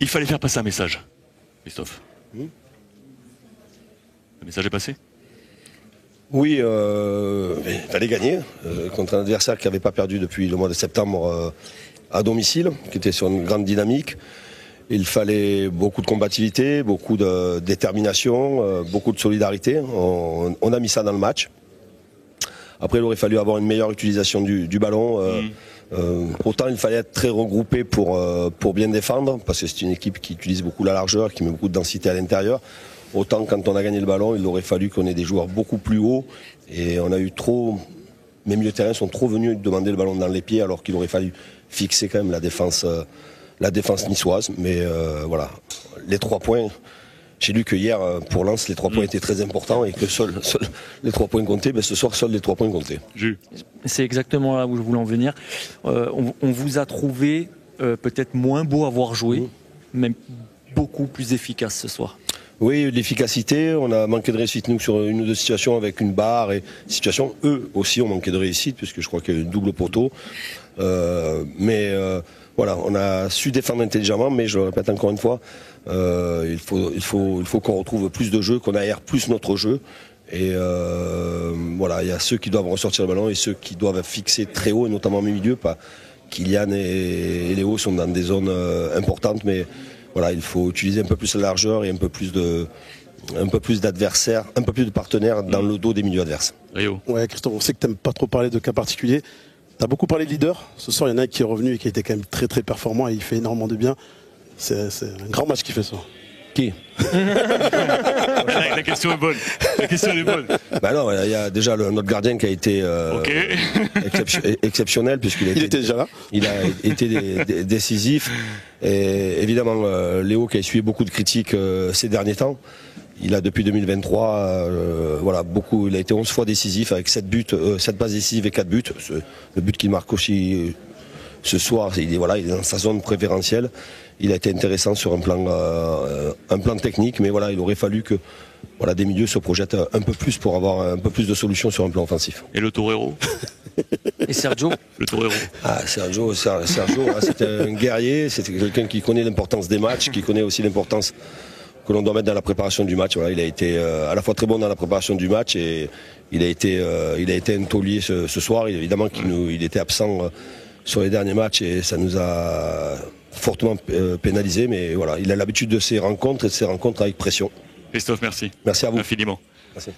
Il fallait faire passer un message, Christophe. Le message est passé? Oui, il fallait gagner contre un adversaire qui n'avait pas perdu depuis le mois de septembre à domicile, qui était sur une grande dynamique. Il fallait beaucoup de combativité, beaucoup de détermination, beaucoup de solidarité. On a mis ça dans le match. Après, il aurait fallu avoir une meilleure utilisation du ballon. Autant il fallait être très regroupé pour bien défendre, parce que c'est une équipe qui utilise beaucoup la largeur, qui met beaucoup de densité à l'intérieur. Autant quand on a gagné le ballon, il aurait fallu qu'on ait des joueurs beaucoup plus hauts. Et on a eu trop... Mes milieux de terrain sont trop venus demander le ballon dans les pieds, alors qu'il aurait fallu fixer quand même la défense niçoise. Mais voilà, les 3 points... J'ai lu que hier, pour Lens, les 3 points étaient très importants et que seuls les 3 points comptaient. Mais ce soir, seuls les 3 points comptaient. C'est exactement là où je voulais en venir. On vous a trouvé peut-être moins beau à voir jouer, mais beaucoup plus efficace ce soir. Oui, l'efficacité. On a manqué de réussite, nous, sur une ou deux situations avec une barre et situation. Eux aussi ont manqué de réussite, puisque je crois qu'il y a eu un double poteau. Voilà, on a su défendre intelligemment, mais je le répète encore une fois, il faut qu'on retrouve plus de jeu, qu'on aère plus notre jeu. Et voilà, il y a ceux qui doivent ressortir le ballon et ceux qui doivent fixer très haut, et notamment mes milieux. Kylian et Léo sont dans des zones importantes, mais voilà, il faut utiliser un peu plus la largeur et un peu plus d'adversaires, un peu plus de partenaires dans le dos des milieux adverses. Rio. Ouais, Christophe, on sait que tu n'aimes pas trop parler de cas particuliers. Tu as beaucoup parlé de leader. Ce soir, il y en a un qui est revenu et qui a été quand même très très performant et il fait énormément de bien. C'est un grand match qu'il fait ça. Qui? La question est bonne. La question est bonne. Ben non, il y a déjà notre gardien qui a été exceptionnel, puisqu'il était déjà là. Il a été décisif. Et évidemment, Léo qui a essuyé beaucoup de critiques ces derniers temps. Il a depuis 2023, voilà, il a été 11 fois décisif avec 7 passes décisives et 4 buts. Le but qu'il marque aussi ce soir, il est dans sa zone préférentielle. Il a été intéressant sur un plan technique, mais voilà, il aurait fallu que des milieux se projettent un peu plus pour avoir un peu plus de solutions sur un plan offensif. Et le torero? Et Sergio? Le torero. Sergio, c'était un guerrier, c'était quelqu'un qui connaît l'importance des matchs, qui connaît aussi l'importance que l'on doit mettre dans la préparation du match. Voilà, il a été à la fois très bon dans la préparation du match et il a été un taulier ce soir. Évidemment qu'il était absent sur les derniers matchs et ça nous a fortement pénalisé, mais voilà, il a l'habitude de ces rencontres et de ces rencontres avec pression. Christophe, merci. Merci à vous. Infiniment. Merci.